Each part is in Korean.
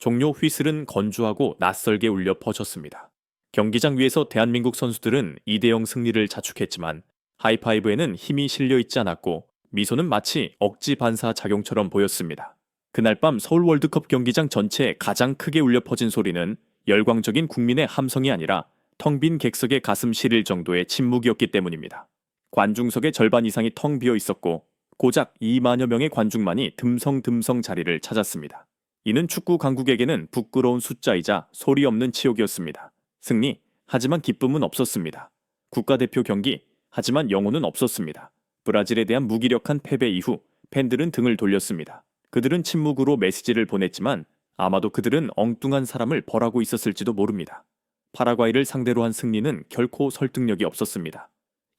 종료 휘슬은 건조하고 낯설게 울려 퍼졌습니다. 경기장 위에서 대한민국 선수들은 2대0 승리를 자축했지만 하이파이브에는 힘이 실려 있지 않았고 미소는 마치 억지 반사 작용처럼 보였습니다. 그날 밤 서울 월드컵 경기장 전체에 가장 크게 울려 퍼진 소리는 열광적인 국민의 함성이 아니라 텅 빈 객석의 가슴 시릴 정도의 침묵이었기 때문입니다. 관중석의 절반 이상이 텅 비어 있었고 고작 2만여 명의 관중만이 듬성듬성 자리를 찾았습니다. 이는 축구 강국에게는 부끄러운 숫자이자 소리 없는 치욕이었습니다. 승리, 하지만 기쁨은 없었습니다. 국가대표 경기, 하지만 영혼은 없었습니다. 브라질에 대한 무기력한 패배 이후 팬들은 등을 돌렸습니다. 그들은 침묵으로 메시지를 보냈지만 아마도 그들은 엉뚱한 사람을 벌하고 있었을지도 모릅니다. 파라과이를 상대로 한 승리는 결코 설득력이 없었습니다.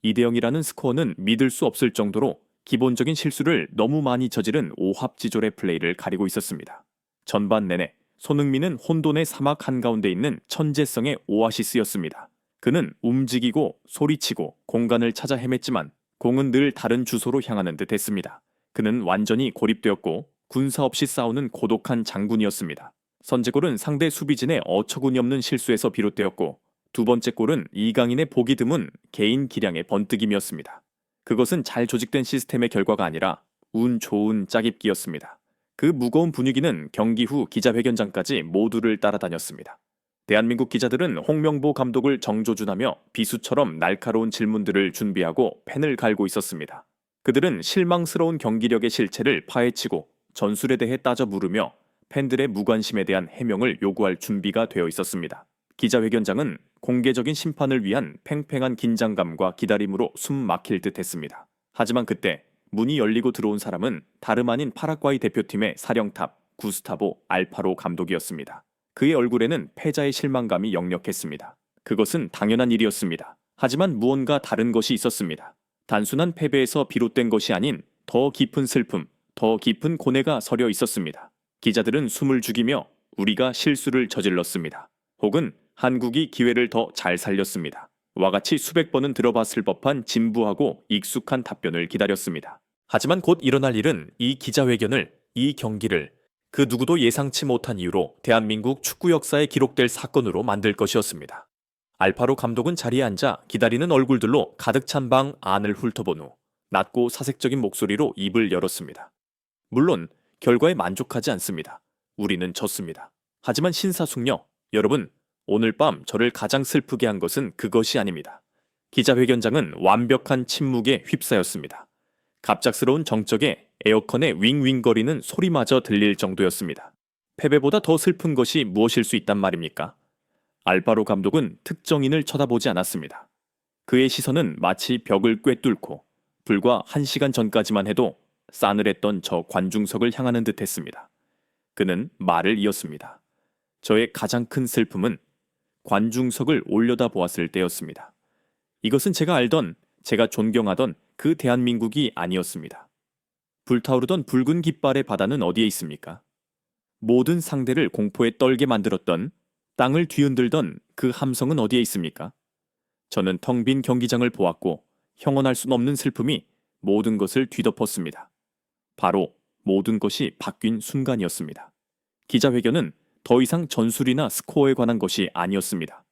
2대0이라는 스코어는 믿을 수 없을 정도로 기본적인 실수를 너무 많이 저지른 오합지졸의 플레이를 가리고 있었습니다. 전반 내내 손흥민은 혼돈의 사막 한가운데 있는 천재성의 오아시스였습니다. 그는 움직이고 소리치고 공간을 찾아 헤맸지만 공은 늘 다른 주소로 향하는 듯 했습니다. 그는 완전히 고립되었고 군사 없이 싸우는 고독한 장군이었습니다. 선제골은 상대 수비진의 어처구니 없는 실수에서 비롯되었고 두 번째 골은 이강인의 보기 드문 개인 기량의 번뜩임이었습니다. 그것은 잘 조직된 시스템의 결과가 아니라 운 좋은 짜깁기였습니다. 그 무거운 분위기는 경기 후 기자회견장까지 모두를 따라다녔습니다. 대한민국 기자들은 홍명보 감독을 정조준하며 비수처럼 날카로운 질문들을 준비하고 펜을 갈고 있었습니다. 그들은 실망스러운 경기력의 실체를 파헤치고 전술에 대해 따져 물으며 팬들의 무관심에 대한 해명을 요구할 준비가 되어 있었습니다. 기자회견장은 공개적인 심판을 위한 팽팽한 긴장감과 기다림으로 숨 막힐 듯 했습니다. 하지만 그때 문이 열리고 들어온 사람은 다름 아닌 파라과이 대표팀의 사령탑 구스타보 알파로 감독이었습니다. 그의 얼굴에는 패자의 실망감이 역력했습니다. 그것은 당연한 일이었습니다. 하지만 무언가 다른 것이 있었습니다. 단순한 패배에서 비롯된 것이 아닌 더 깊은 슬픔, 더 깊은 고뇌가 서려 있었습니다. 기자들은 숨을 죽이며 우리가 실수를 저질렀습니다. 혹은 한국이 기회를 더 잘 살렸습니다. 와 같이 수백 번은 들어봤을 법한 진부하고 익숙한 답변을 기다렸습니다. 하지만 곧 일어날 일은 이 기자회견을, 이 경기를 그 누구도 예상치 못한 이유로 대한민국 축구 역사에 기록될 사건으로 만들 것이었습니다. 알파로 감독은 자리에 앉아 기다리는 얼굴들로 가득 찬 방 안을 훑어본 후 낮고 사색적인 목소리로 입을 열었습니다. 물론 결과에 만족하지 않습니다. 우리는 졌습니다. 하지만 신사숙녀, 여러분, 오늘 밤 저를 가장 슬프게 한 것은 그것이 아닙니다. 기자회견장은 완벽한 침묵에 휩싸였습니다. 갑작스러운 정적에 에어컨의 윙윙거리는 소리마저 들릴 정도였습니다. 패배보다 더 슬픈 것이 무엇일 수 있단 말입니까? 알파로 감독은 특정인을 쳐다보지 않았습니다. 그의 시선은 마치 벽을 꿰뚫고 불과 1시간 전까지만 해도 싸늘했던 저 관중석을 향하는 듯 했습니다. 그는 말을 이었습니다. 저의 가장 큰 슬픔은 관중석을 올려다보았을 때였습니다. 이것은 제가 알던, 제가 존경하던 그 대한민국이 아니었습니다. 불타오르던 붉은 깃발의 바다는 어디에 있습니까? 모든 상대를 공포에 떨게 만들었던, 땅을 뒤흔들던 그 함성은 어디에 있습니까? 저는 텅 빈 경기장을 보았고 형언할 수 없는 슬픔이 모든 것을 뒤덮었습니다. 바로 모든 것이 바뀐 순간이었습니다. 기자회견은 더 이상 전술이나 스코어에 관한 것이 아니었습니다.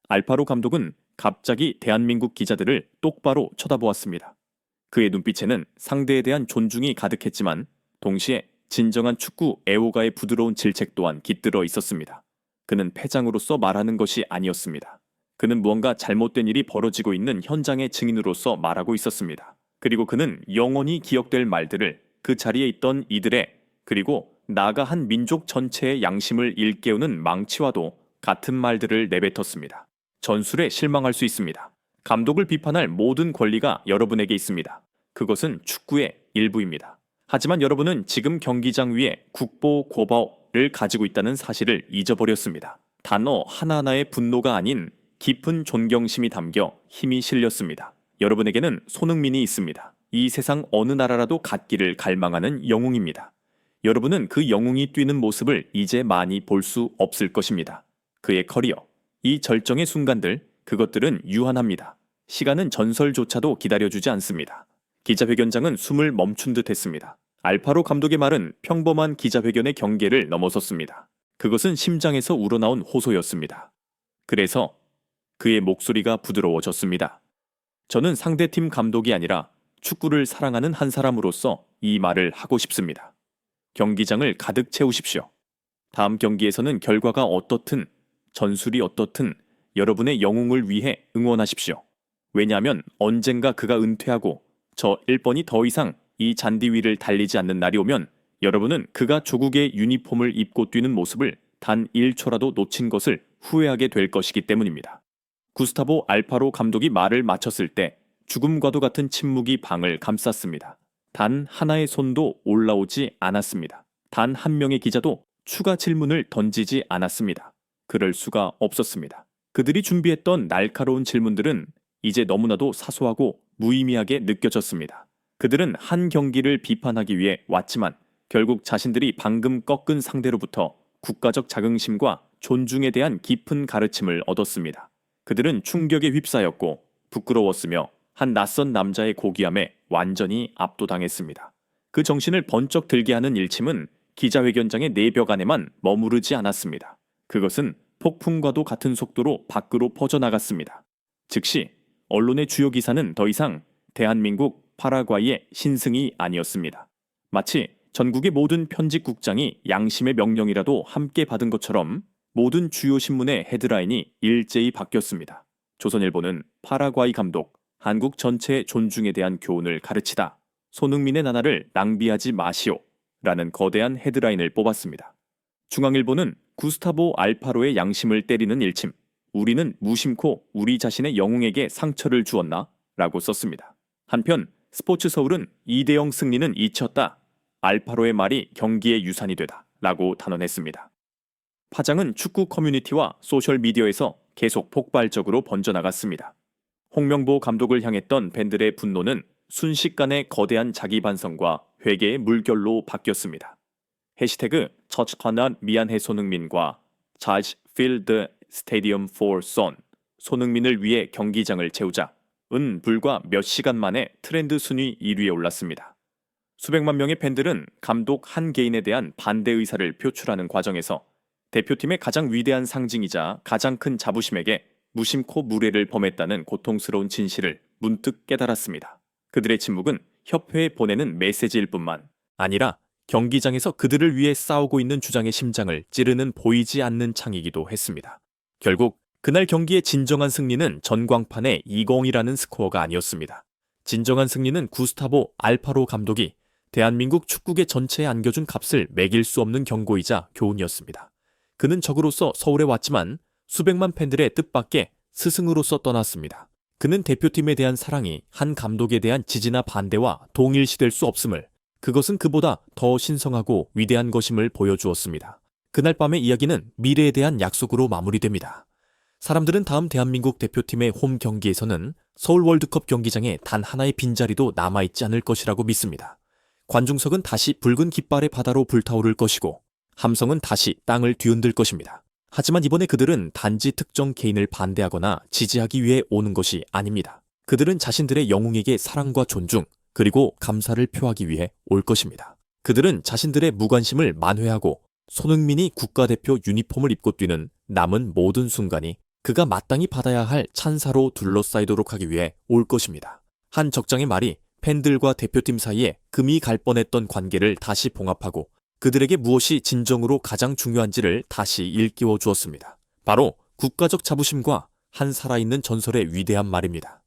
알파로 감독은 갑자기 대한민국 기자들을 똑바로 쳐다보았습니다. 그의 눈빛에는 상대에 대한 존중이 가득했지만 동시에 진정한 축구 애호가의 부드러운 질책 또한 깃들어 있었습니다. 그는 패장으로서 말하는 것이 아니었습니다. 그는 무언가 잘못된 일이 벌어지고 있는 현장의 증인으로서 말하고 있었습니다. 그리고 그는 영원히 기억될 말들을 그 자리에 있던 이들의 그리고 나아가 한 민족 전체의 양심을 일깨우는 망치와도 같은 말들을 내뱉었습니다. 전술에 실망할 수 있습니다. 감독을 비판할 모든 권리가 여러분에게 있습니다. 그것은 축구의 일부입니다. 하지만 여러분은 지금 경기장 위에 국보 고보를 가지고 있다는 사실을 잊어버렸습니다. 단어 하나하나의 분노가 아닌 깊은 존경심이 담겨 힘이 실렸습니다. 여러분에게는 손흥민이 있습니다. 이 세상 어느 나라라도 갖기를 갈망하는 영웅입니다. 여러분은 그 영웅이 뛰는 모습을 이제 많이 볼 수 없을 것입니다. 그의 커리어, 이 절정의 순간들, 그것들은 유한합니다. 시간은 전설조차도 기다려주지 않습니다. 기자회견장은 숨을 멈춘 듯 했습니다. 알파로 감독의 말은 평범한 기자회견의 경계를 넘어섰습니다. 그것은 심장에서 우러나온 호소였습니다. 그래서 그의 목소리가 부드러워졌습니다. 저는 상대팀 감독이 아니라 축구를 사랑하는 한 사람으로서 이 말을 하고 싶습니다. 경기장을 가득 채우십시오. 다음 경기에서는 결과가 어떻든 전술이 어떻든 여러분의 영웅을 위해 응원하십시오. 왜냐하면 언젠가 그가 은퇴하고 저 1번이 더 이상 이 잔디 위를 달리지 않는 날이 오면 여러분은 그가 조국의 유니폼을 입고 뛰는 모습을 단 1초라도 놓친 것을 후회하게 될 것이기 때문입니다. 구스타보 알파로 감독이 말을 마쳤을 때 죽음과도 같은 침묵이 방을 감쌌습니다. 단 하나의 손도 올라오지 않았습니다. 단 한 명의 기자도 추가 질문을 던지지 않았습니다. 그럴 수가 없었습니다. 그들이 준비했던 날카로운 질문들은 이제 너무나도 사소하고 무의미하게 느껴졌습니다. 그들은 한 경기를 비판하기 위해 왔지만 결국 자신들이 방금 꺾은 상대로부터 국가적 자긍심과 존중에 대한 깊은 가르침을 얻었습니다. 그들은 충격에 휩싸였고 부끄러웠으며 한 낯선 남자의 고귀함에 완전히 압도당했습니다. 그 정신을 번쩍 들게 하는 일침은 기자회견장의 내벽 안에만 머무르지 않았습니다. 그것은 폭풍과도 같은 속도로 밖으로 퍼져나갔습니다. 즉시 언론의 주요 기사는 더 이상 대한민국 파라과이의 신승이 아니었습니다. 마치 전국의 모든 편집국장이 양심의 명령이라도 함께 받은 것처럼 모든 주요 신문의 헤드라인이 일제히 바뀌었습니다. 조선일보는 파라과이 감독, 한국 전체의 존중에 대한 교훈을 가르치다. 손흥민의 나날을 낭비하지 마시오. 라는 거대한 헤드라인을 뽑았습니다. 중앙일보는 구스타보 알파로의 양심을 때리는 일침. 우리는 무심코 우리 자신의 영웅에게 상처를 주었나? 라고 썼습니다. 한편 스포츠서울은 2대0 승리는 잊혔다. 알파로의 말이 경기의 유산이 되다. 라고 단언했습니다. 파장은 축구 커뮤니티와 소셜미디어에서 계속 폭발적으로 번져나갔습니다. 홍명보 감독을 향했던 팬들의 분노는 순식간에 거대한 자기 반성과 회개의 물결로 바뀌었습니다. 해시태그 touch하나 미안해 손흥민과 charge fill the stadium for son 손흥민을 위해 경기장을 채우자 은 불과 몇 시간 만에 트렌드 순위 1위에 올랐습니다. 수백만 명의 팬들은 감독 한 개인에 대한 반대 의사를 표출하는 과정에서 대표팀의 가장 위대한 상징이자 가장 큰 자부심에게 무심코 무례를 범했다는 고통스러운 진실을 문득 깨달았습니다. 그들의 침묵은 협회에 보내는 메시지일 뿐만 아니라 경기장에서 그들을 위해 싸우고 있는 주장의 심장을 찌르는 보이지 않는 창이기도 했습니다. 결국 그날 경기의 진정한 승리는 전광판의 2-0이라는 스코어가 아니었습니다. 진정한 승리는 구스타보 알파로 감독이 대한민국 축구계 전체에 안겨준 값을 매길 수 없는 경고이자 교훈이었습니다. 그는 적으로서 서울에 왔지만 수백만 팬들의 뜻밖의 스승으로서 떠났습니다. 그는 대표팀에 대한 사랑이 한 감독에 대한 지지나 반대와 동일시될 수 없음을, 그것은 그보다 더 신성하고 위대한 것임을 보여주었습니다. 그날 밤의 이야기는 미래에 대한 약속으로 마무리됩니다. 사람들은 다음 대한민국 대표팀의 홈 경기에서는 서울 월드컵 경기장에 단 하나의 빈자리도 남아있지 않을 것이라고 믿습니다. 관중석은 다시 붉은 깃발의 바다로 불타오를 것이고 함성은 다시 땅을 뒤흔들 것입니다. 하지만 이번에 그들은 단지 특정 개인을 반대하거나 지지하기 위해 오는 것이 아닙니다. 그들은 자신들의 영웅에게 사랑과 존중, 그리고 감사를 표하기 위해 올 것입니다. 그들은 자신들의 무관심을 만회하고 손흥민이 국가대표 유니폼을 입고 뛰는 남은 모든 순간이 그가 마땅히 받아야 할 찬사로 둘러싸이도록 하기 위해 올 것입니다. 한 적장의 말이 팬들과 대표팀 사이에 금이 갈 뻔했던 관계를 다시 봉합하고 그들에게 무엇이 진정으로 가장 중요한지를 다시 일깨워 주었습니다. 바로 국가적 자부심과 한 살아있는 전설의 위대한 말입니다.